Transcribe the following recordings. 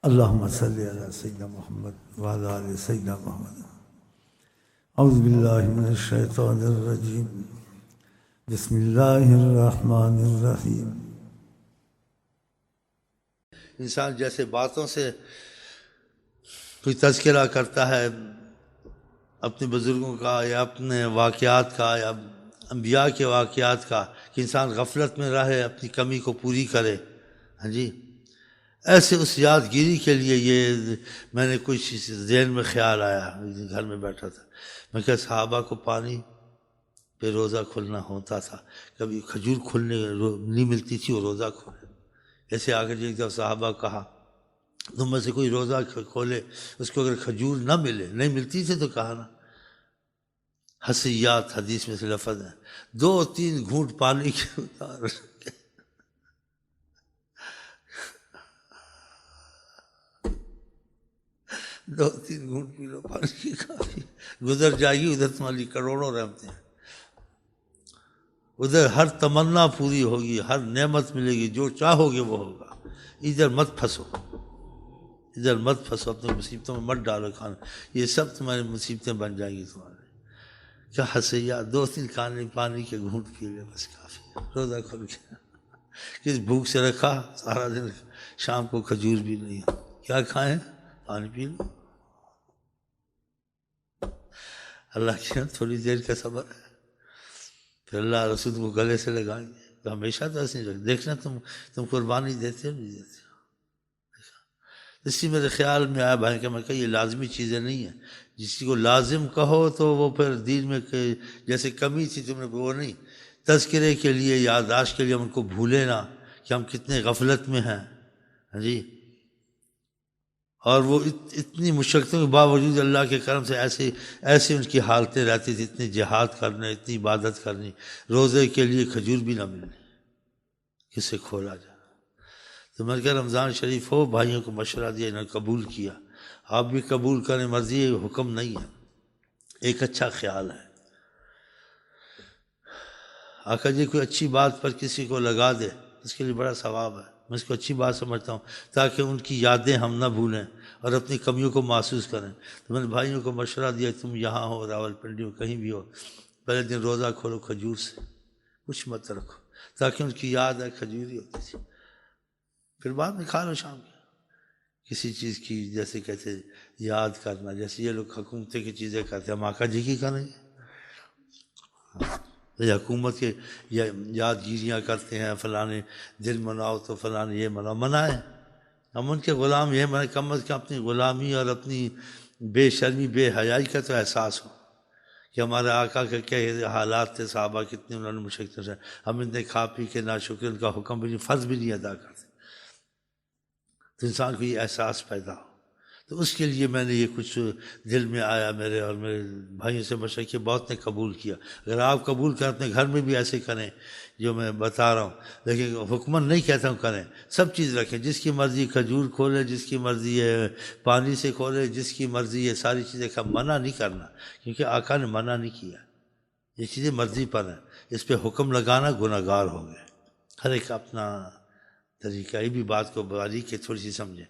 اللہم صلی علی سیدنا محمد وعلی آل سیدنا محمد۔ اعوذ باللہ من الشیطان الرجیم، بسم اللہ الرحمن الرحیم۔ انسان جیسے باتوں سے کوئی تذکرہ کرتا ہے اپنے بزرگوں کا یا اپنے واقعات کا یا انبیاء کے واقعات کا، کہ انسان غفلت میں رہے، اپنی کمی کو پوری کرے، ہاں جی، ایسے اس یادگیری کے لیے یہ میں نے کچھ ذہن میں خیال آیا۔ گھر میں بیٹھا تھا، میں کہ صحابہ کو پانی پہ روزہ کھلنا ہوتا تھا، کبھی کھجور کھلنے نہیں ملتی تھی وہ روزہ کھولے۔ ایسے آ کر ایک دفعہ صحابہ کہا تم میں سے کوئی روزہ کھولے، اس کو اگر کھجور نہ ملے، نہیں ملتی تھی تو کہا نا، حسیات حدیث میں سے لفظ ہے، 2-3 گھونٹ پانی کے اتار 2-3 گھونٹ پی لو پانی کی، کافی گزر جائے گی، ادھر تمہاری کروڑوں رحمتیں ہیں، ادھر ہر تمنا پوری ہوگی، ہر نعمت ملے گی، جو چاہو گے وہ ہوگا۔ ادھر مت پھنسو، ادھر مت پھنسو، اپنی مصیبتوں میں مت ڈالو کھانا، یہ سب تمہاری مصیبتیں بن جائیں گی تمہارے۔ کیا حسیات، 2-3 کھانے پانی کے گھونٹ پی لے بس کافی، روزہ کھول کے کس بھوک سے رکھا سارا دن، شام کو کھجور بھی نہیں، کیا کھائیں، پانی پی لو۔ اللہ کی تھوڑی دیر کا صبر ہے، پھر اللہ رسول کو گلے سے لگائیں گے، تو ہمیشہ تو ایسے نہیں رکھ دیکھنا تم قربانی دیتے ہو نہیں دیتے ہو۔ اسی میرے خیال میں آیا بھائی کہ میں کہ یہ لازمی چیزیں نہیں ہیں، جس کو لازم کہو تو وہ پھر دین میں جیسے کمی تھی تم نے وہ نہیں، تذکرے کے لیے یادداشت کے لیے ہم ان کو بھولے نہ کہ ہم کتنے غفلت میں ہیں، ہاں جی، اور وہ اتنی مشقتوں کے باوجود اللہ کے کرم سے ایسے ان کی حالتیں رہتی تھی، اتنی جہاد کرنے، اتنی عبادت کرنی، روزے کے لیے کھجور بھی نہ ملنے، کسے کھولا جائے۔ تو میں نے کہا رمضان شریف ہو، بھائیوں کو مشورہ دیا، انہوں نے قبول کیا، آپ بھی قبول کریں، مرضی ہے، حکم نہیں ہے، ایک اچھا خیال ہے۔ آقا جی کوئی اچھی بات پر کسی کو لگا دے، اس کے لیے بڑا ثواب ہے، میں اس کو اچھی بات سمجھتا ہوں، تاکہ ان کی یادیں ہم نہ بھولیں اور اپنی کمیوں کو محسوس کریں۔ تو میں نے بھائیوں کو مشورہ دیا، تم یہاں ہو، راول پنڈی میں کہیں بھی ہو، پہلے دن روزہ کھولو کھجور سے، کچھ مت رکھو، تاکہ ان کی یاد ہے کھجور ہی ہوتی تھی، پھر بعد میں کھا لو شام کو کسی چیز کی، جیسے کہتے یاد کرنا، جیسے یہ لوگ حکومتیں کی چیزیں کرتے ہیں، ہم آقا جی کی کریں گے، یہ حکومت کے یادگیریاں کرتے ہیں، فلانے دن مناؤ تو فلانے یہ مناؤ، منائیں، ہم ان کے غلام یہ منائیں، کم از کم اپنی غلامی اور اپنی بے شرمی بے حیائی کا تو احساس ہو کہ ہمارے آقا کے کیا حالات تھے، صحابہ کتنے انہوں نے مشقتیں سے، ہم اتنے کھا پی کے ناشکر ان کا حکم بھی نہیں، فرض بھی نہیں ادا کرتے، تو انسان کو یہ احساس پیدا ہو۔ تو اس کے لیے میں نے یہ کچھ دل میں آیا میرے، اور میرے بھائیوں سے مشورہ کیا، بہت نے قبول کیا۔ اگر آپ قبول کریں اپنے گھر میں بھی ایسے کریں جو میں بتا رہا ہوں، لیکن حکمن نہیں کہتا ہوں کریں، سب چیز رکھیں، جس کی مرضی کھجور کھولے، جس کی مرضی ہے پانی سے کھولے، جس کی مرضی ہے ساری چیزیں کا منع نہیں کرنا، کیونکہ آقا نے منع نہیں کیا، یہ چیزیں مرضی پر ہیں، اس پہ حکم لگانا گناہ گار ہو گئے۔ ہر ایک اپنا طریقہ، یہ بھی بات کو باریک کے تھوڑی سی سمجھیں۔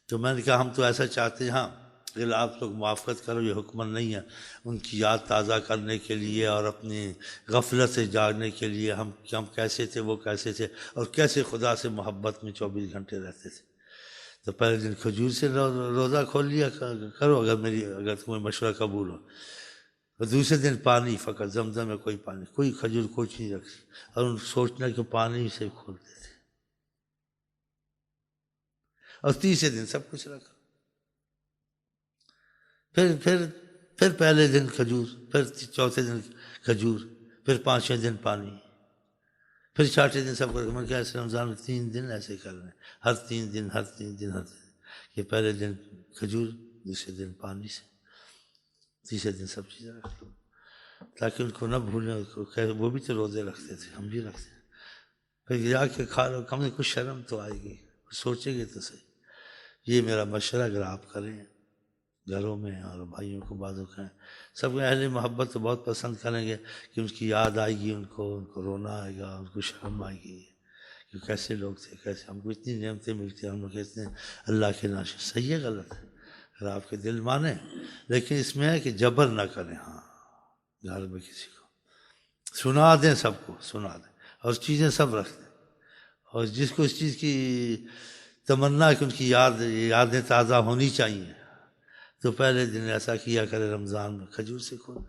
تو میں نے کہا ہم تو ایسا چاہتے ہیں، ہاں اگر آپ لوگ موافقت کرو، یہ حکمن نہیں ہے، ان کی یاد تازہ کرنے کے لیے اور اپنی غفلت سے جاگنے کے لیے ہم کیسے تھے، وہ کیسے تھے، اور کیسے خدا سے محبت میں 24 گھنٹے رہتے تھے۔ تو پہلے دن کھجور سے روزہ کھول لیا کرو، اگر تمہیں مشورہ قبول ہو، اور دوسرے دن پانی، فقط زمزم میں کوئی پانی، کوئی کھجور کچھ نہیں رکھی، اور ان سوچنا کہ پانی سے کھولتے تھے، اور تیسرے دن سب کچھ رکھا، پھر پہلے دن کھجور، پھر چوتھے دن کھجور، پھر 5ویں دن پانی، پھر 6ٹھے دن سب کو۔ میں کیا اس رمضان میں 3 دن ایسے کر رہے ہیں، ہر 3 دن کہ پہلے دن کھجور، دوسرے دن پانی سے، تیسرے دن سب چیزیں رکھ لو، تاکہ ان کو نہ بھولیں، وہ بھی تو روزے رکھتے تھے، ہم بھی رکھتے ہیں، پھر جا کے کھا لو، کم سے کچھ شرم تو آئے گی، سوچیں گے تو صحیح۔ یہ میرا مشورہ اگر آپ کریں گھروں میں، اور بھائیوں کو بازو کہیں، سب کو اہل محبت تو بہت پسند کریں گے کہ ان کی یاد آئے گی، ان کو رونا آئے گا، ان کو شرم آئے گی، کہ کیسے لوگ تھے، کیسے ہم کو اتنی نعمتیں ملتی ہیں، ہم لوگ کہتے ہیں اللہ کے ناشے. صحیح ہے غلط ہے؟ اگر آپ کے دل مانیں، لیکن اس میں ہے کہ جبر نہ کریں. ہاں گھر میں کسی کو سنا دیں، سب کو سنا دیں، اور چیزیں سب رکھ دیں، اور جس کو اس چیز کی تمنا کہ ان کی یادیں تازہ ہونی چاہیے، تو پہلے دن ایسا کیا کرے رمضان میں کھجور سے کھول،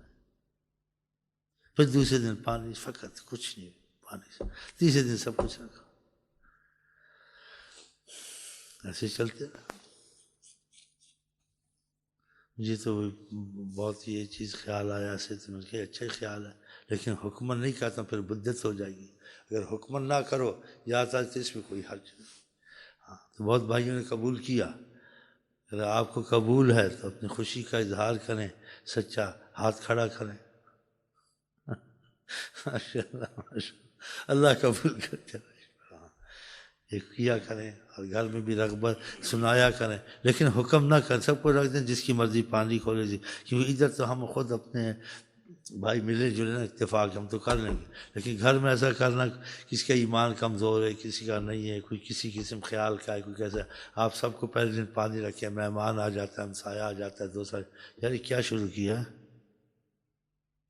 پھر دوسرے دن پانی، فقط کچھ نہیں، پانی سے، تیسرے دن سب کچھ رکھا. ایسے چلتے. مجھے تو بہت یہ چیز خیال آیا ایسے، تو میں نے کہا اچھا خیال ہے، لیکن حکمن نہیں کہتا پھر بدعت ہو جائے گی. اگر حکمن نہ کرو یا تو اس میں کوئی حرج نہیں. ہاں تو بہت بھائیوں نے قبول کیا. اگر آپ کو قبول ہے تو اپنی خوشی کا اظہار کریں، سچا ہاتھ کھڑا کریں. ماشاء اللہ ماشاء اللہ، اللہ قبول کرتے. یہ کیا کریں، اور گھر میں بھی رغبت سنایا کریں، لیکن حکم نہ کریں. سب کو رکھ دیں جس کی مرضی پانی کھولے جی، کیونکہ ادھر تو ہم خود اپنے بھائی ملے جلے نا، اتفاق ہم تو کر لیں گے، لیکن گھر میں ایسا کرنا کسی کا ایمان کمزور ہے، کسی کا نہیں ہے، کوئی کسی قسم خیال کا ہے، کوئی کیسا. آپ سب کو پہلے دن پانی رکھے، مہمان آ جاتا ہے، ہمسایہ آ جاتا ہے، دوسرا. یار یہ کیا شروع کیا؟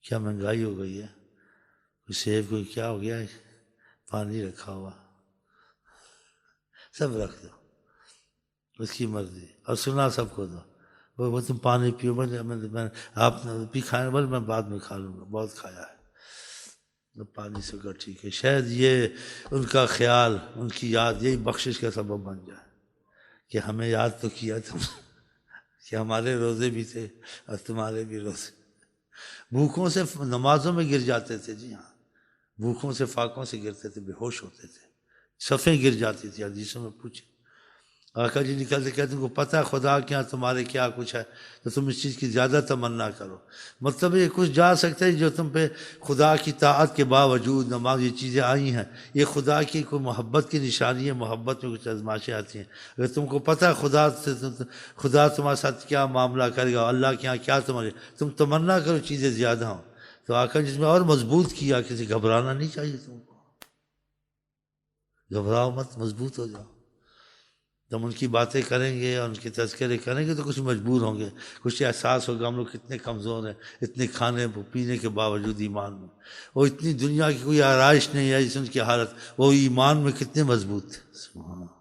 کیا مہنگائی ہو گئی ہے؟ کوئی سیب کوئی کیا ہو گیا ہے؟ پانی رکھا ہوا، سب رکھ دو، اس کی مرضی، اور سنا سب کو دو. وہ تم پانی پیو، میں آپ بھی کھائیں، بول میں بعد میں کھا لوں گا، بہت کھایا ہے. پانی سے کر ٹھیک ہے، شاید یہ ان کا خیال، ان کی یاد یہی بخشش کا سبب بن جائے کہ ہمیں یاد تو کیا تم، کہ ہمارے روزے بھی تھے اور تمہارے بھی روزے. بھوکوں سے نمازوں میں گر جاتے تھے. جی ہاں، بھوکوں سے فاقوں سے گرتے تھے، بے ہوش ہوتے تھے، صفیں گر جاتی تھی. حدیثوں میں پوچھے، آقا جی نکلتے کہتے تم کو پتہ ہے خدا کے یہاں تمہارے کیا کچھ ہے، تو تم اس چیز کی زیادہ تمنا کرو. مطلب یہ کچھ جا سکتا ہے جو تم پہ خدا کی طاعت کے باوجود نماز یہ چیزیں آئی ہیں، یہ خدا کی کوئی محبت کی نشانی ہے. محبت میں کچھ آزمائشیں آتی ہیں. اگر تم کو پتہ ہے خدا تمہارے ساتھ کیا معاملہ کرے گا، اللہ کے یہاں کیا تمہارے، تم تمنا کرو چیزیں زیادہ ہوں. تو آقا جس میں اور مضبوط کیا، کسی گھبرانا نہیں چاہیے تم کو. گھبراؤ مت، مضبوط ہو جاؤ. جب ان کی باتیں کریں گے اور ان کے تذکرے کریں گے تو کچھ مجبور ہوں گے، کچھ احساس ہوگا ہم لوگ کتنے کمزور ہیں، اتنے کھانے پینے کے باوجود ایمان میں. وہ اتنی دنیا کی کوئی آرائش نہیں ہے جس ان کی حالت، وہ ایمان میں کتنے مضبوط تھے. سبحان اللہ.